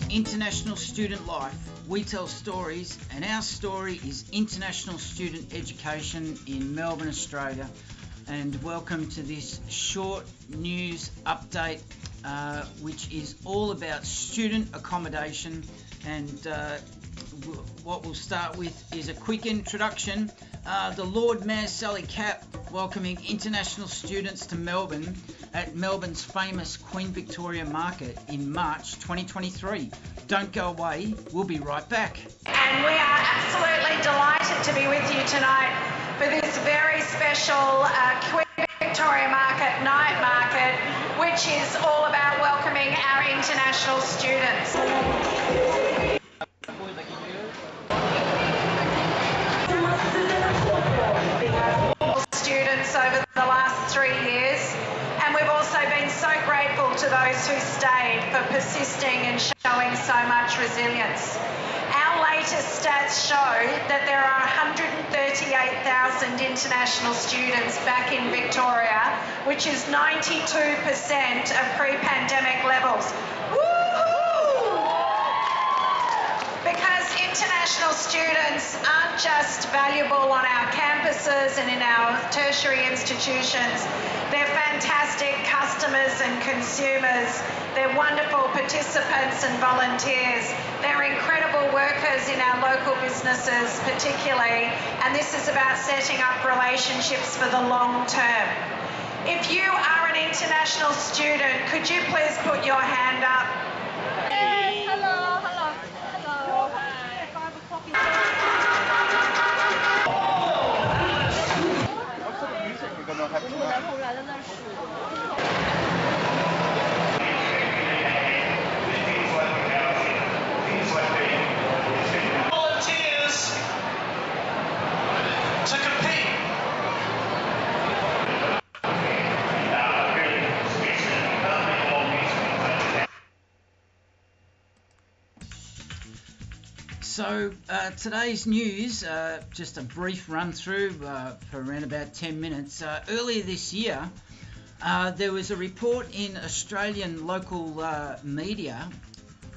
International Student Life. We tell stories, and our story is international student education in Melbourne, Australia. And welcome to this short news update, which is all about student accommodation. And what we'll start with is a quick introduction. The Lord Mayor Sally Capp welcoming international students to Melbourne at Melbourne's famous Queen Victoria Market in March 2023. Don't go away, we'll be right back. And we are absolutely delighted to be with you tonight for this very special Queen Victoria Market night market, which is all about welcoming our international students. Students over the last 3 years, and we've also been so grateful to those who stayed for persisting and showing so much resilience. Our latest stats show that there are 138,000 international students back in Victoria, which is 92% of pre-pandemic levels. Because international students aren't just valuable on our campuses and in our tertiary institutions, they're fantastic customers and consumers, they're wonderful participants and volunteers, they're incredible workers in our local businesses particularly, and this is about setting up relationships for the long term. If you are an international student, could you please put your hand up? Yes, hello. What sort of music we're going to have tonight? Volunteers to compete. So today's news, just a brief run through for around about 10 minutes. Earlier this year, there was a report in Australian local media.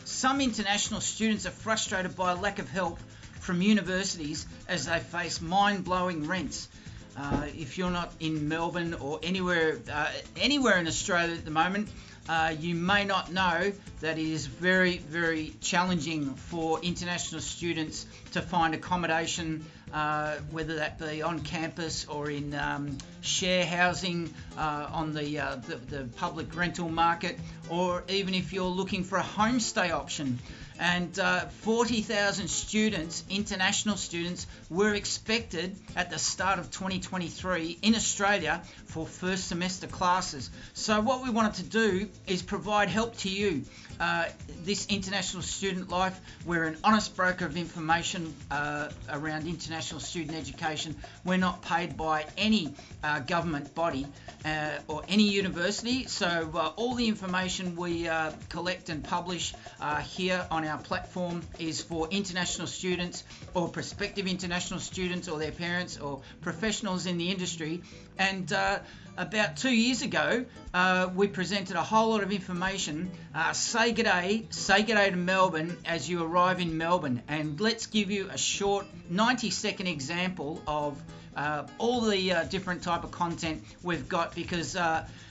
Some international students are frustrated by a lack of help from universities as they face mind-blowing rents. If you're not in Melbourne or anywhere in Australia at the moment, you may not know that it is very, very challenging for international students to find accommodation, whether that be on campus or in share housing on the public rental market, or even if you're looking for a homestay option. And 40,000 students, international students, were expected at the start of 2023 in Australia for first semester classes. So what we wanted to do is provide help to you. This International Student Life, we're an honest broker of information around international student education. We're not paid by any government body or any university. So all the information we collect and publish here on our platform is for international students or prospective international students or their parents or professionals in the industry. And about 2 years ago, we presented a whole lot of information. Say g'day to Melbourne as you arrive in Melbourne. And let's give you a short 90-second example of all the different type of content we've got, because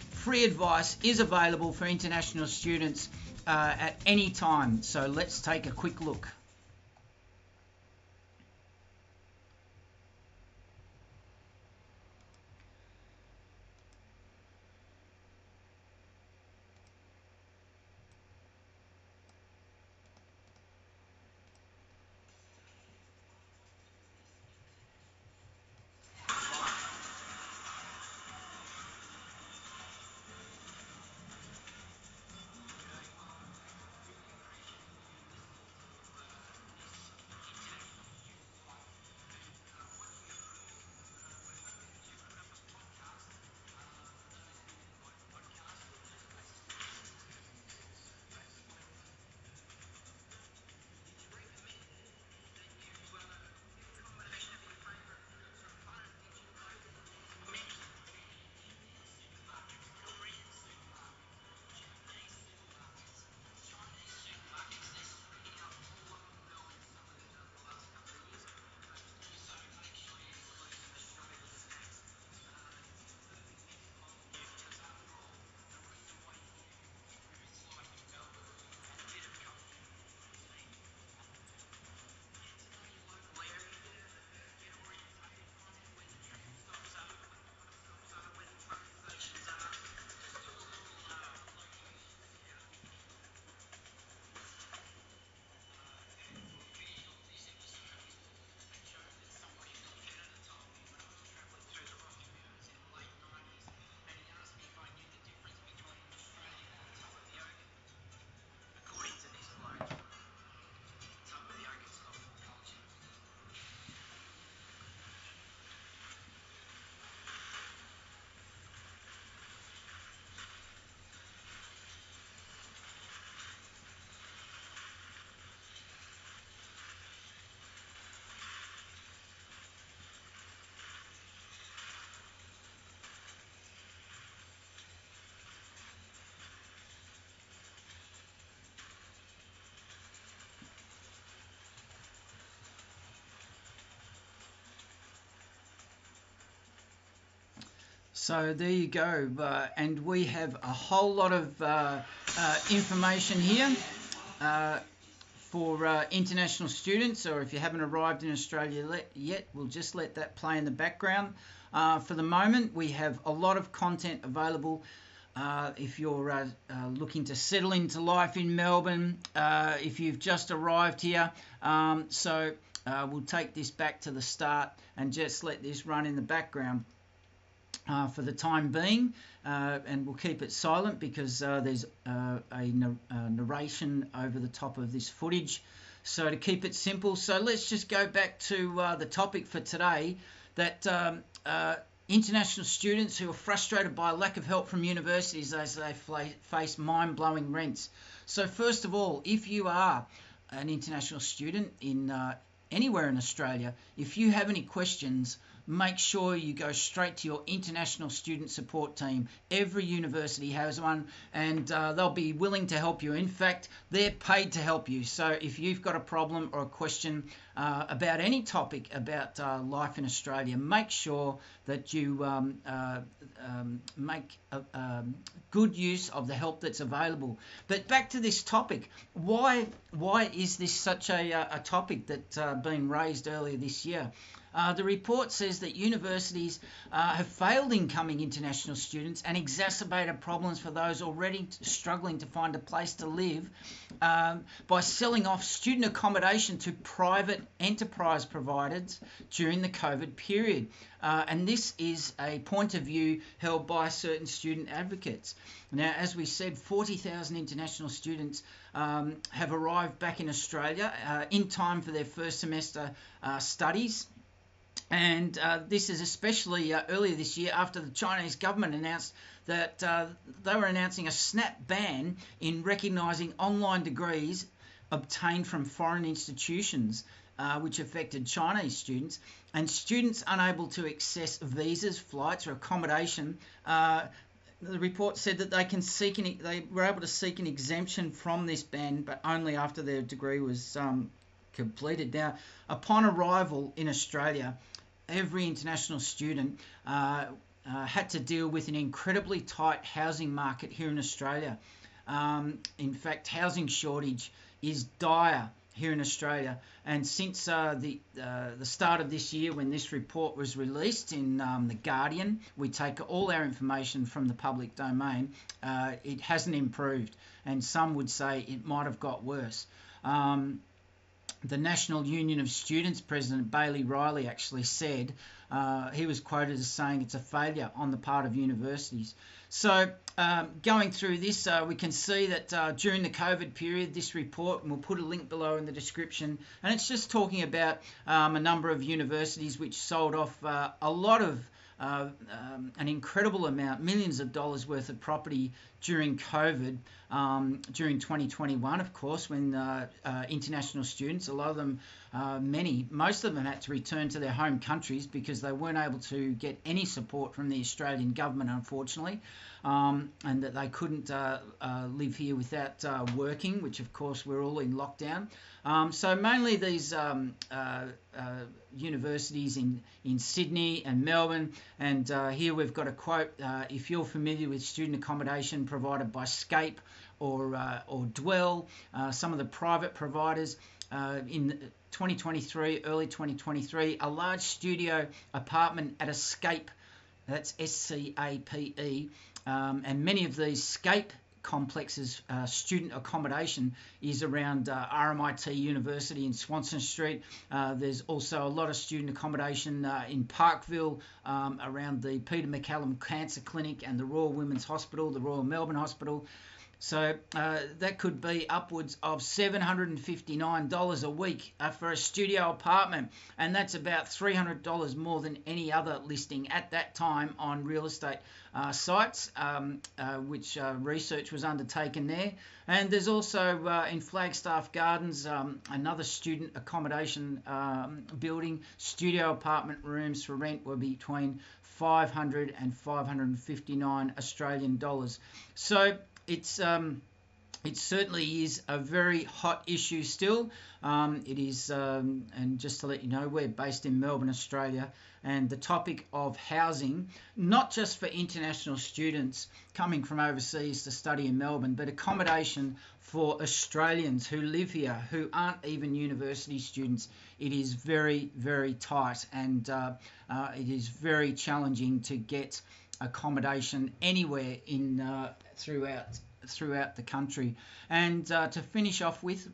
free advice is available for international students at any time. So let's take a quick look. So there you go, and we have a whole lot of information here for international students, or if you haven't arrived in Australia yet, we'll just let that play in the background. For the moment, we have a lot of content available. If you're looking to settle into life in Melbourne, if you've just arrived here, we'll take this back to the start and just let this run in the background for the time being, and we'll keep it silent because there's a narration over the top of this footage. So to keep it simple, so let's just go back to the topic for today, that international students who are frustrated by a lack of help from universities as they face mind-blowing rents. So first of all, if you are an international student in anywhere in Australia, if you have any questions, make sure you go straight to your international student support team. Every university has one, and they'll be willing to help you. In fact, they're paid to help you. So if you've got a problem or a question about any topic about life in Australia, make sure that you make good use of the help that's available. But back to this topic, why is this such a topic that's been raised earlier this year? The report says that universities have failed incoming international students and exacerbated problems for those already struggling to find a place to live by selling off student accommodation to private enterprise providers during the COVID period. And this is a point of view held by certain student advocates. Now, as we said, 40,000 international students have arrived back in Australia in time for their first semester studies. And this is especially earlier this year after the Chinese government announced that they were announcing a snap ban in recognising online degrees obtained from foreign institutions, which affected Chinese students, and students unable to access visas, flights or accommodation. The report said that they were able to seek an exemption from this ban, but only after their degree was completed. Now, upon arrival in Australia, every international student had to deal with an incredibly tight housing market here in Australia. In fact, housing shortage is dire here in Australia, and since the start of this year, when this report was released in The Guardian, we take all our information from the public domain, it hasn't improved, and some would say it might have got worse. The National Union of Students President Bailey Riley actually said, he was quoted as saying it's a failure on the part of universities. So going through this, we can see that during the COVID period, this report, and we'll put a link below in the description, and it's just talking about a number of universities which sold off a lot of an incredible amount, millions of dollars worth of property during COVID, during 2021, of course, when international students, a lot of them, most of them had to return to their home countries because they weren't able to get any support from the Australian government, unfortunately, and that they couldn't live here without working, which of course we're all in lockdown. So mainly these universities in Sydney and Melbourne, and here we've got a quote, if you're familiar with student accommodation provided by Scape or Dwell, some of the private providers, in 2023, early 2023, a large studio apartment at Scape, that's SCAPE, and many of these Scape complexes, student accommodation is around RMIT University in Swanston Street. There's also a lot of student accommodation in Parkville, around the Peter MacCallum Cancer Clinic and the Royal Women's Hospital, the Royal Melbourne Hospital. So that could be upwards of $759 a week for a studio apartment, and that's about $300 more than any other listing at that time on real estate sites, which research was undertaken there. And there's also in Flagstaff Gardens, another student accommodation building, studio apartment rooms for rent were between $500 and $559 Australian dollars. So it's it certainly is a very hot issue still. It is, and just to let you know, we're based in Melbourne, Australia, and the topic of housing, not just for international students coming from overseas to study in Melbourne, but accommodation for Australians who live here, who aren't even university students. It is very, very tight, and it is very challenging to get accommodation anywhere in throughout the country. And to finish off with,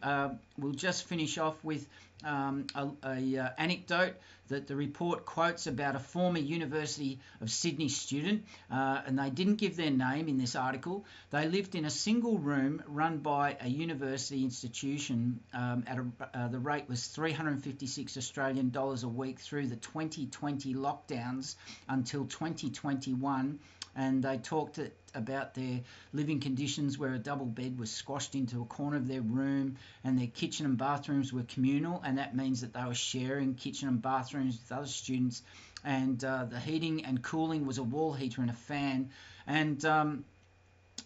we'll just finish off with a anecdote that the report quotes about a former University of Sydney student, and they didn't give their name in this article. They lived in a single room run by a university institution the rate was 356 Australian dollars a week through the 2020 lockdowns until 2021. And they talked about their living conditions, where a double bed was squashed into a corner of their room, and their kitchen and bathrooms were communal, and that means that they were sharing kitchen and bathrooms with other students, and the heating and cooling was a wall heater and a fan. And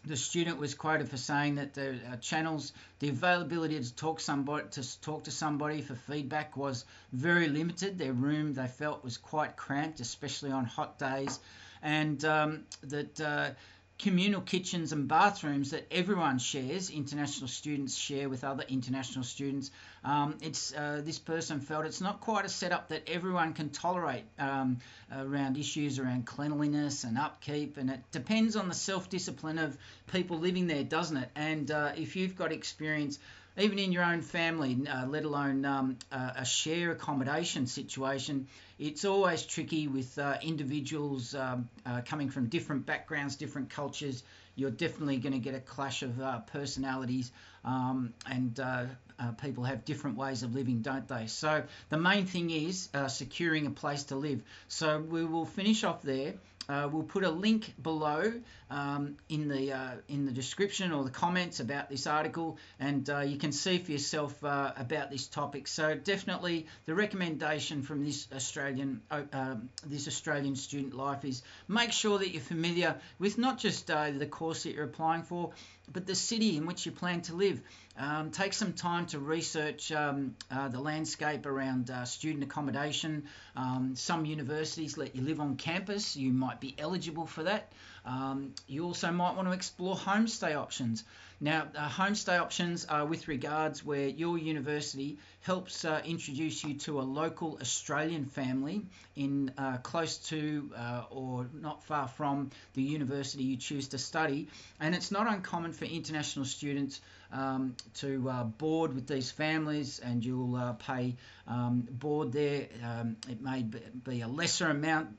the student was quoted for saying that the channels, the availability to talk to somebody for feedback was very limited. Their room, they felt, was quite cramped, especially on hot days, and that communal kitchens and bathrooms that everyone shares, international students share with other international students. This person felt it's not quite a setup that everyone can tolerate around issues around cleanliness and upkeep, and it depends on the self-discipline of people living there, doesn't it? And if you've got experience even in your own family, let alone a share accommodation situation, it's always tricky with individuals coming from different backgrounds, different cultures. You're definitely going to get a clash of personalities, and people have different ways of living, don't they? So the main thing is securing a place to live. So we will finish off there. We'll put a link below in the description or the comments about this article, and you can see for yourself about this topic. So definitely the recommendation from this Australian student life is make sure that you're familiar with not just the course that you're applying for, but the city in which you plan to live. Take some time to research the landscape around student accommodation. Some universities let you live on campus. You might be eligible for that. You also might want to explore homestay options. Now, homestay options are with regards where your university helps introduce you to a local Australian family in close to or not far from the university you choose to study. And it's not uncommon for international students to board with these families, and you'll pay board there. It may be a lesser amount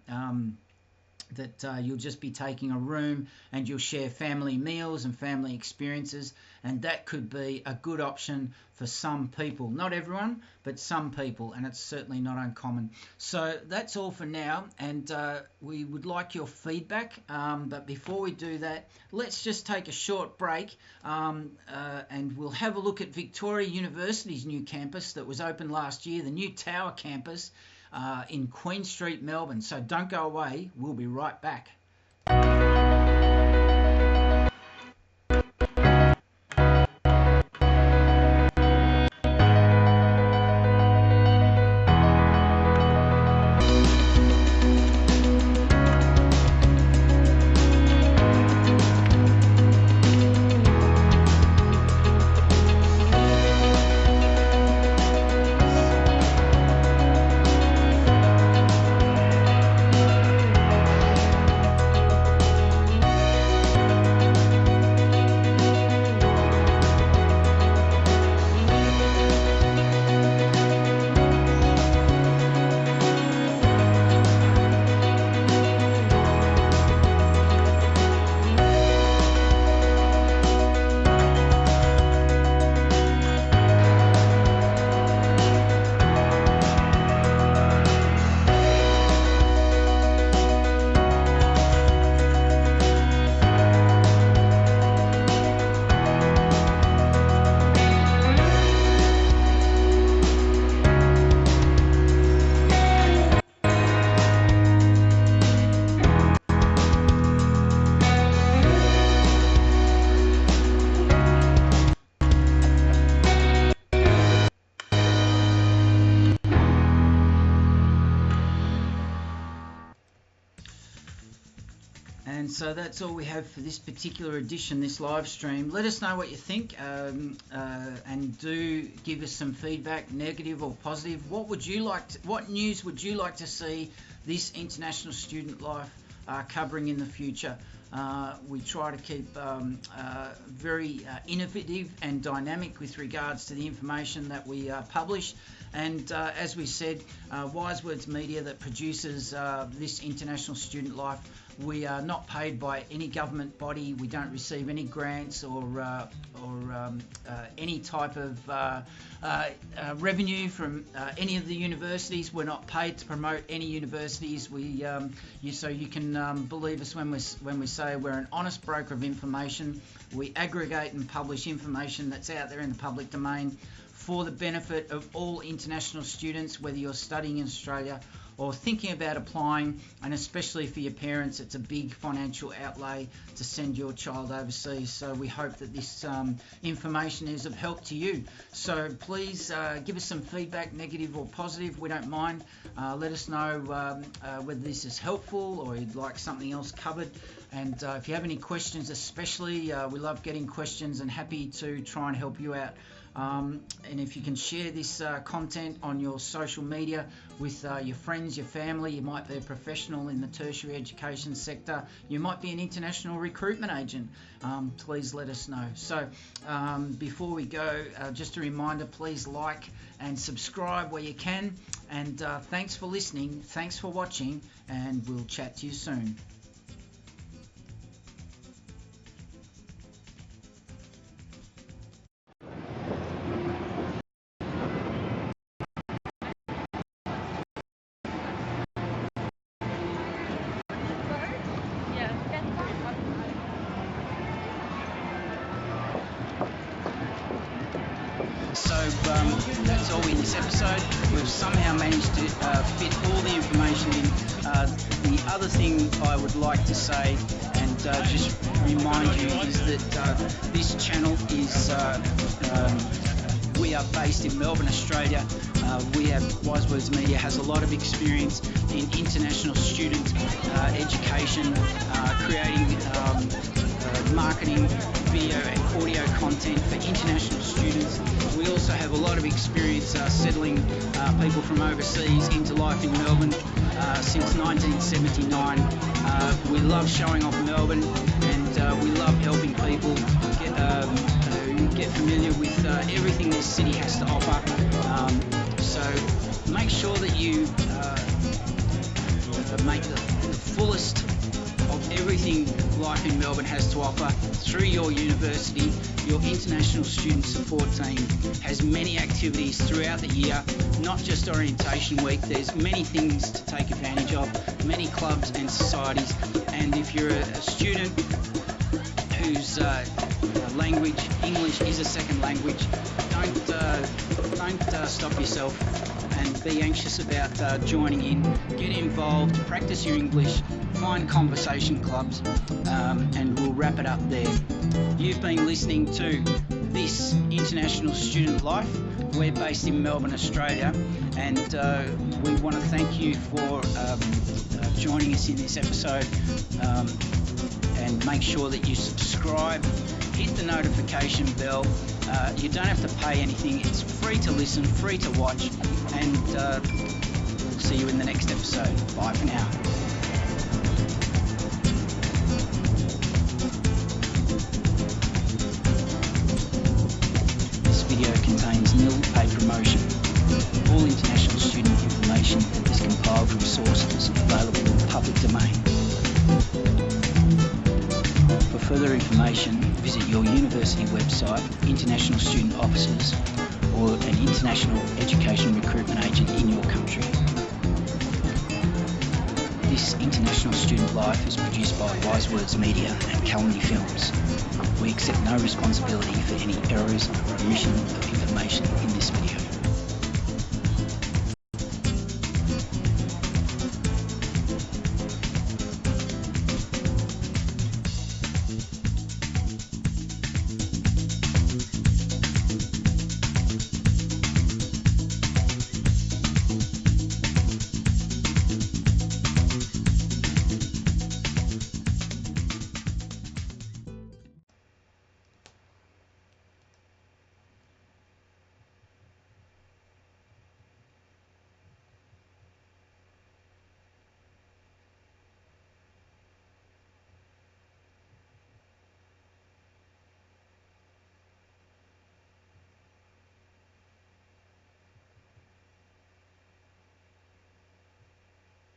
that you'll just be taking a room, and you'll share family meals and family experiences, and that could be a good option for some people. Not everyone, but some people, and it's certainly not uncommon. So that's all for now, and we would like your feedback, but before we do that, let's just take a short break, and we'll have a look at Victoria University's new campus that was opened last year, the new Tower campus, in Queen Street, Melbourne. So don't go away. We'll be right back. And so that's all we have for this particular edition, this live stream. Let us know what you think, and do give us some feedback, negative or positive. What news would you like to see this International Student Life covering in the future? We try to keep very innovative and dynamic with regards to the information that we publish. And as we said, Wise Words Media that produces this International Student Life, we are not paid by any government body. We don't receive any grants or any type of revenue from any of the universities. We're not paid to promote any universities. So you can believe us when we say we're an honest broker of information. We aggregate and publish information that's out there in the public domain for the benefit of all international students, whether you're studying in Australia or thinking about applying, and especially for your parents. It's a big financial outlay to send your child overseas. So we hope that this information is of help to you. So please give us some feedback, negative or positive. We don't mind. Let us know whether this is helpful or you'd like something else covered. And if you have any questions especially, we love getting questions and happy to try and help you out. And if you can share this content on your social media with your friends, your family, you might be a professional in the tertiary education sector, you might be an international recruitment agent, please let us know. So before we go, just a reminder, please like and subscribe where you can, and thanks for listening, thanks for watching, and we'll chat to you soon. So that's all in this episode. We've somehow managed to fit all the information in. The other thing I would like to say, and just remind you, is that this channel is, we are based in Melbourne, Australia. Wise Words Media has a lot of experience in international student education, creating marketing, video and audio content for international students. We also have a lot of experience settling people from overseas into life in Melbourne since 1979. We love showing off Melbourne, and we love helping people get familiar with everything this city has to offer. So make sure that you make the fullest of everything life in Melbourne has to offer through your university. Your International Student Support Team has many activities throughout the year, not just orientation week. There's many things to take advantage of, many clubs and societies. And if you're a student whose language, English, is a second language, don't stop yourself and be anxious about joining in. Get involved, practice your English, find conversation clubs, and we'll wrap it up there. You've been listening to This International Student Life. We're based in Melbourne, Australia, and we want to thank you for joining us in this episode, and make sure that you subscribe, hit the notification bell. You don't have to pay anything. It's free to listen, free to watch, and we'll see you in the next episode. Bye for now. This video contains nil paid promotion. All international student information is compiled from sources available in the public domain. For further information, visit your university website, international student offices, or an international education recruitment agent in your country. This International Student Life is produced by Wise Words Media and Calumny Films. We accept no responsibility for any errors or omission of information in this video.